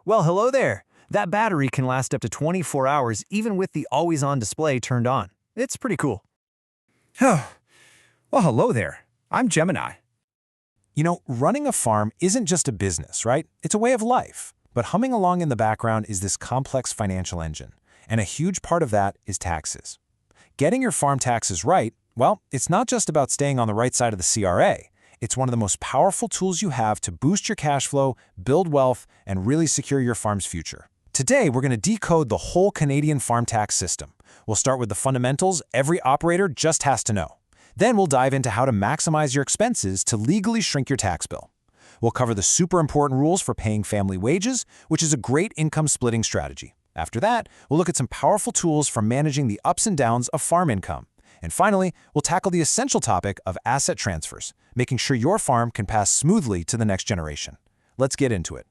Well, hello there. That battery can last up to 24 hours even with the always-on display turned on. It's pretty cool. Well, hello there. I'm Gemini. Running a farm isn't just a business, right? It's a way of life. But humming along in the background is this complex financial engine, and a huge part of that is taxes. Getting your farm taxes right, well, it's not just about staying on the right side of the CRA. It's one of the most powerful tools you have to boost your cash flow, build wealth, and really secure your farm's future. Today, we're going to decode the whole Canadian farm tax system. We'll start with the fundamentals every operator just has to know. Then we'll dive into how to maximize your expenses to legally shrink your tax bill. We'll cover the super important rules for paying family wages, which is a great income splitting strategy. After that, we'll look at some powerful tools for managing the ups and downs of farm income. And finally, we'll tackle the essential topic of asset transfers, making sure your farm can pass smoothly to the next generation. Let's get into it.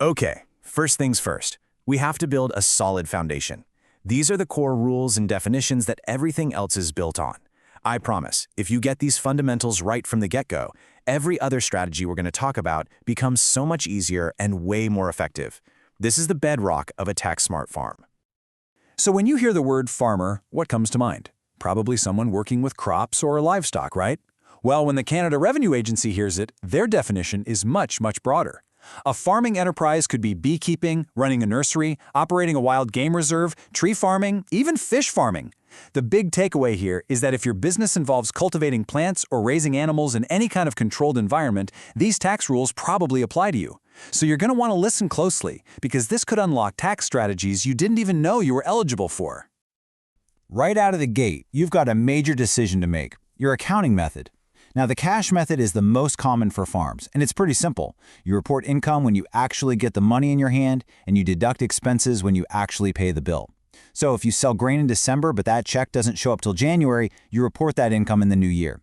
Okay, first things first. We have to build a solid foundation. These are the core rules and definitions that everything else is built on. I promise, if you get these fundamentals right from the get-go, every other strategy we're going to talk about becomes so much easier and way more effective. This is the bedrock of a tax-smart farm. So when you hear the word farmer, what comes to mind? Probably someone working with crops or livestock, right? Well, when the Canada Revenue Agency hears it, their definition is much, much broader. A farming enterprise could be beekeeping, running a nursery, operating a wild game reserve, tree farming, even fish farming. The big takeaway here is that if your business involves cultivating plants or raising animals in any kind of controlled environment, these tax rules probably apply to you. So you're going to want to listen closely, because this could unlock tax strategies you didn't even know you were eligible for. Right out of the gate, you've got a major decision to make: your accounting method. Now, the cash method is the most common for farms, and it's pretty simple. You report income when you actually get the money in your hand, and you deduct expenses when you actually pay the bill. So if you sell grain in December, but that check doesn't show up till January, you report that income in the new year.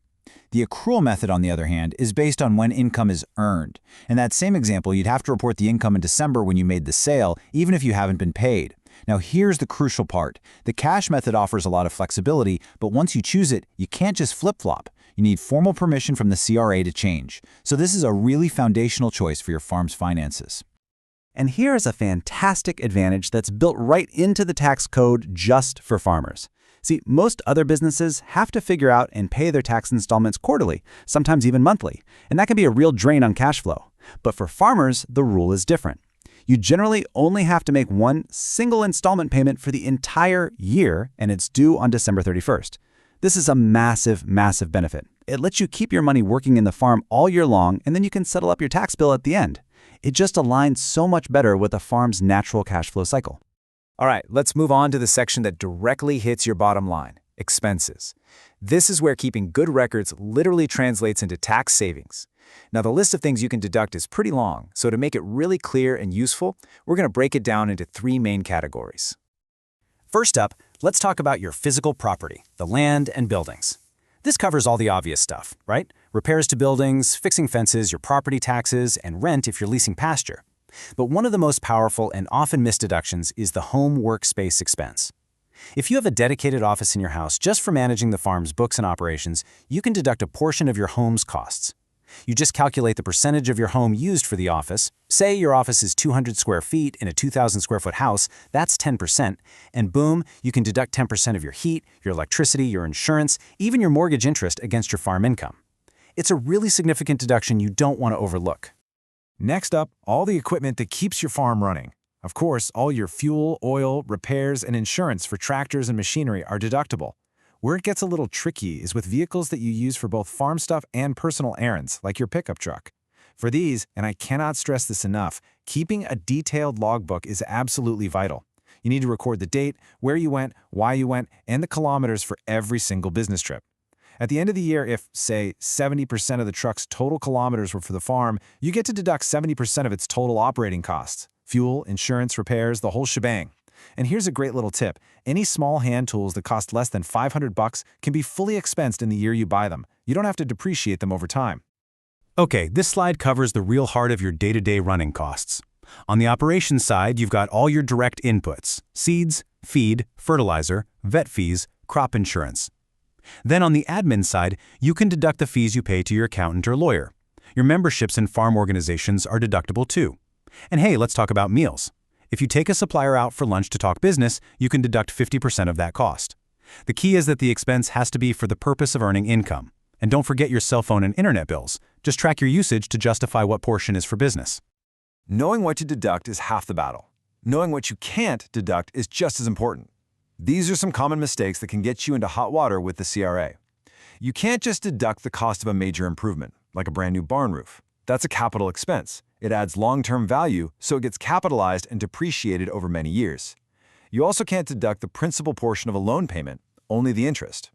The accrual method, on the other hand, is based on when income is earned. In that same example, you'd have to report the income in December when you made the sale, even if you haven't been paid. Now, here's the crucial part. The cash method offers a lot of flexibility, but once you choose it, you can't just flip-flop. You need formal permission from the CRA to change. So this is a really foundational choice for your farm's finances. And here is a fantastic advantage that's built right into the tax code just for farmers. See, most other businesses have to figure out and pay their tax installments quarterly, sometimes even monthly, and that can be a real drain on cash flow. But for farmers, the rule is different. You generally only have to make one single installment payment for the entire year, and it's due on December 31st. This is a massive, massive benefit. It lets you keep your money working in the farm all year long, and then you can settle up your tax bill at the end. It just aligns so much better with a farm's natural cash flow cycle. All right, let's move on to the section that directly hits your bottom line: expenses. This is where keeping good records literally translates into tax savings. Now, the list of things you can deduct is pretty long, so to make it really clear and useful, we're going to break it down into three main categories. First up, let's talk about your physical property, the land and buildings. This covers all the obvious stuff, right? Repairs to buildings, fixing fences, your property taxes, and rent if you're leasing pasture. But one of the most powerful and often missed deductions is the home workspace expense. If you have a dedicated office in your house just for managing the farm's books and operations, you can deduct a portion of your home's costs. You just calculate the percentage of your home used for the office. Say your office is 200 square feet in a 2,000 square foot house, that's 10%, and boom, you can deduct 10% of your heat, your electricity, your insurance, even your mortgage interest against your farm income. It's a really significant deduction you don't want to overlook. Next up, all the equipment that keeps your farm running. Of course, all your fuel, oil, repairs, and insurance for tractors and machinery are deductible. Where it gets a little tricky is with vehicles that you use for both farm stuff and personal errands, like your pickup truck. For these, and I cannot stress this enough, keeping a detailed logbook is absolutely vital. You need to record the date, where you went, why you went, and the kilometers for every single business trip. At the end of the year, if, say, 70% of the truck's total kilometers were for the farm, you get to deduct 70% of its total operating costs: fuel, insurance, repairs, the whole shebang. And here's a great little tip. Any small hand tools that cost less than $500 can be fully expensed in the year you buy them. You don't have to depreciate them over time. Okay, this slide covers the real heart of your day-to-day running costs. On the operations side, you've got all your direct inputs: seeds, feed, fertilizer, vet fees, crop insurance. Then on the admin side, you can deduct the fees you pay to your accountant or lawyer. Your memberships in farm organizations are deductible too. And hey, let's talk about meals. If you take a supplier out for lunch to talk business, you can deduct 50% of that cost. The key is that the expense has to be for the purpose of earning income. And don't forget your cell phone and internet bills. Just track your usage to justify what portion is for business. Knowing what to deduct is half the battle. Knowing what you can't deduct is just as important. These are some common mistakes that can get you into hot water with the CRA. You can't just deduct the cost of a major improvement, like a brand new barn roof. That's a capital expense. It adds long-term value, so it gets capitalized and depreciated over many years. You also can't deduct the principal portion of a loan payment, only the interest.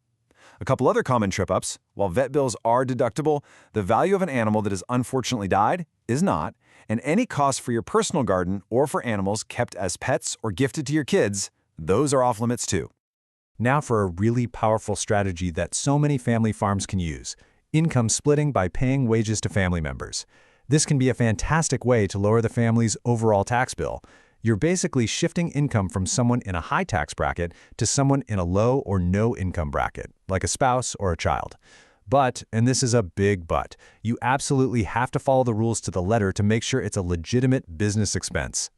A couple other common trip-ups: while vet bills are deductible, the value of an animal that has unfortunately died is not, and any costs for your personal garden or for animals kept as pets or gifted to your kids, those are off limits too. Now for a really powerful strategy that so many family farms can use: income splitting by paying wages to family members. This can be a fantastic way to lower the family's overall tax bill. You're basically shifting income from someone in a high tax bracket to someone in a low or no income bracket, like a spouse or a child. But, and this is a big but, you absolutely have to follow the rules to the letter to make sure it's a legitimate business expense.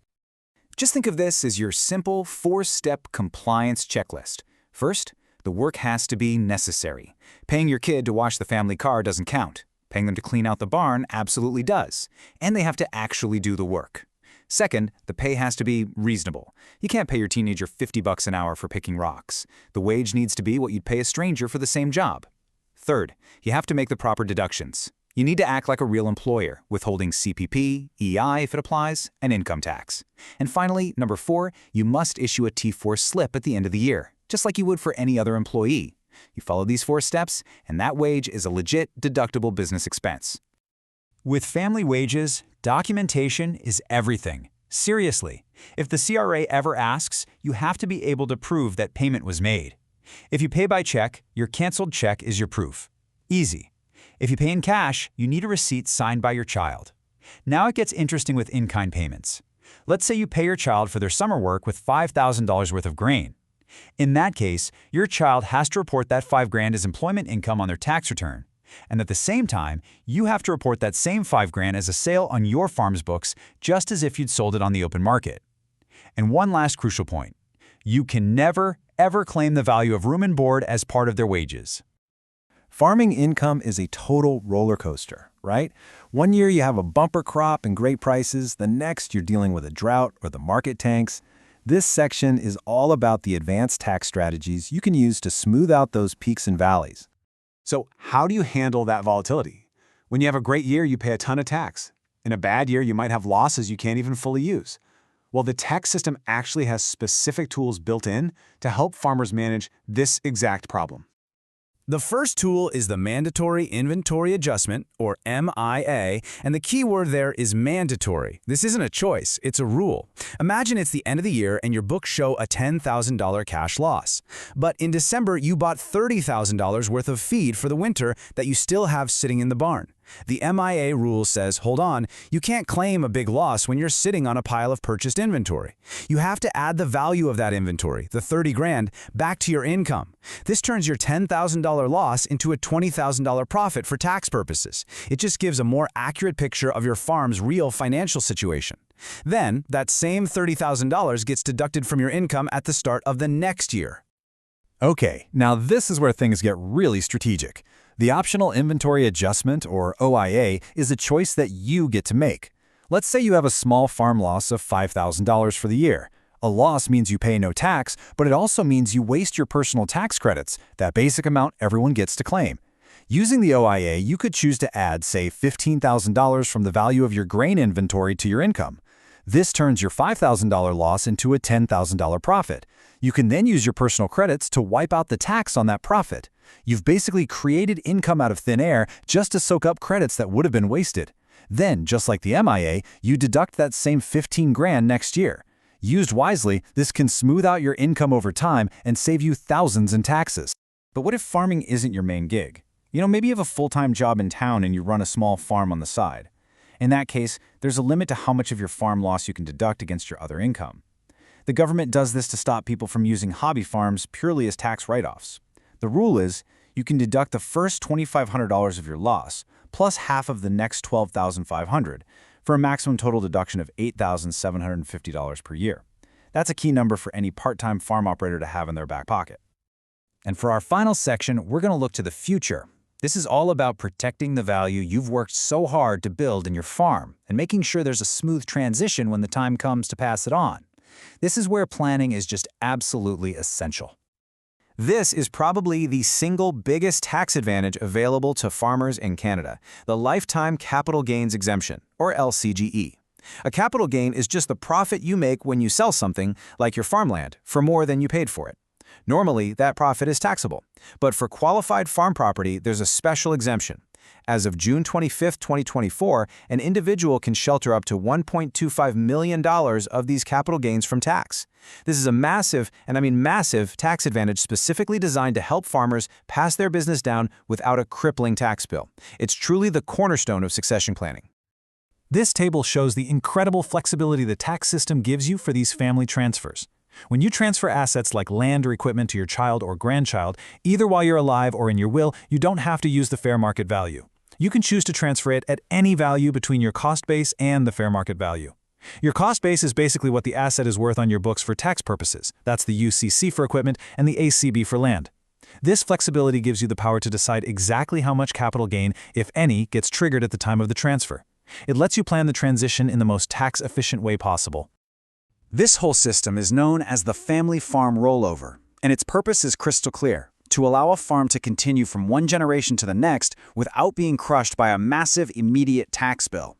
Just think of this as your simple 4-step compliance checklist. First, the work has to be necessary. Paying your kid to wash the family car doesn't count. Paying them to clean out the barn absolutely does. And they have to actually do the work. Second, the pay has to be reasonable. You can't pay your teenager $50 an hour for picking rocks. The wage needs to be what you'd pay a stranger for the same job. Third, you have to make the proper deductions. You need to act like a real employer, withholding CPP, EI if it applies, and income tax. And finally, number 4, you must issue a T4 slip at the end of the year, just like you would for any other employee. You follow these 4 steps, and that wage is a legit deductible business expense. With family wages, documentation is everything. Seriously, if the CRA ever asks, you have to be able to prove that payment was made. If you pay by check, your canceled check is your proof. Easy. If you pay in cash, you need a receipt signed by your child. Now it gets interesting with in-kind payments. Let's say you pay your child for their summer work with $5,000 worth of grain. In that case, your child has to report that $5,000 as employment income on their tax return. And at the same time, you have to report that same $5,000 as a sale on your farm's books, just as if you'd sold it on the open market. And one last crucial point: you can never, ever claim the value of room and board as part of their wages. Farming income is a total roller coaster, right? One year you have a bumper crop and great prices, the next you're dealing with a drought or the market tanks. This section is all about the advanced tax strategies you can use to smooth out those peaks and valleys. So how do you handle that volatility? When you have a great year, you pay a ton of tax. In a bad year, you might have losses you can't even fully use. Well, the tax system actually has specific tools built in to help farmers manage this exact problem. The first tool is the Mandatory Inventory Adjustment, or MIA, and the key word there is mandatory. This isn't a choice, it's a rule. Imagine it's the end of the year and your books show a $10,000 cash loss. But in December, you bought $30,000 worth of feed for the winter that you still have sitting in the barn. The MIA rule says, hold on, you can't claim a big loss when you're sitting on a pile of purchased inventory. You have to add the value of that inventory, the $30,000, back to your income. This turns your $10,000 loss into a $20,000 profit for tax purposes. It just gives a more accurate picture of your farm's real financial situation. Then, that same $30,000 gets deducted from your income at the start of the next year. Okay, now this is where things get really strategic. The Optional Inventory Adjustment, or OIA, is a choice that you get to make. Let's say you have a small farm loss of $5,000 for the year. A loss means you pay no tax, but it also means you waste your personal tax credits, that basic amount everyone gets to claim. Using the OIA, you could choose to add, say, $15,000 from the value of your grain inventory to your income. This turns your $5,000 loss into a $10,000 profit. You can then use your personal credits to wipe out the tax on that profit. You've basically created income out of thin air just to soak up credits that would have been wasted. Then, just like the MIA, you deduct that same $15,000 next year. Used wisely, this can smooth out your income over time and save you thousands in taxes. But what if farming isn't your main gig? Maybe you have a full-time job in town and you run a small farm on the side. In that case, there's a limit to how much of your farm loss you can deduct against your other income. The government does this to stop people from using hobby farms purely as tax write-offs. The rule is, you can deduct the first $2,500 of your loss, plus half of the next $12,500. for a maximum total deduction of $8,750 per year. That's a key number for any part-time farm operator to have in their back pocket. And for our final section, we're going to look to the future. This is all about protecting the value you've worked so hard to build in your farm and making sure there's a smooth transition when the time comes to pass it on. This is where planning is just absolutely essential. This is probably the single biggest tax advantage available to farmers in Canada, the Lifetime Capital Gains Exemption, or LCGE. A capital gain is just the profit you make when you sell something, like your farmland, for more than you paid for it. Normally, that profit is taxable, but for qualified farm property, there's a special exemption. As of June 25, 2024, an individual can shelter up to $1.25 million of these capital gains from tax. This is a massive, and I mean massive, tax advantage specifically designed to help farmers pass their business down without a crippling tax bill. It's truly the cornerstone of succession planning. This table shows the incredible flexibility the tax system gives you for these family transfers. When you transfer assets like land or equipment to your child or grandchild, either while you're alive or in your will, you don't have to use the fair market value. You can choose to transfer it at any value between your cost base and the fair market value. Your cost base is basically what the asset is worth on your books for tax purposes. That's the UCC for equipment and the ACB for land. This flexibility gives you the power to decide exactly how much capital gain, if any, gets triggered at the time of the transfer. It lets you plan the transition in the most tax-efficient way possible. This whole system is known as the family farm rollover, and its purpose is crystal clear: to allow a farm to continue from one generation to the next without being crushed by a massive immediate tax bill.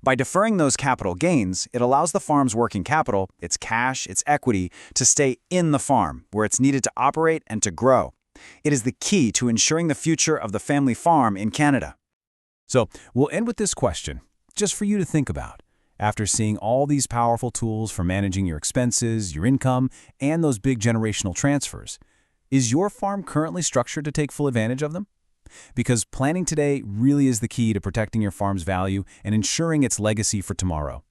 By deferring those capital gains, it allows the farm's working capital, its cash, its equity, to stay in the farm, where it's needed to operate and to grow. It is the key to ensuring the future of the family farm in Canada. So, we'll end with this question, just for you to think about. After seeing all these powerful tools for managing your expenses, your income, and those big generational transfers, is your farm currently structured to take full advantage of them? Because planning today really is the key to protecting your farm's value and ensuring its legacy for tomorrow.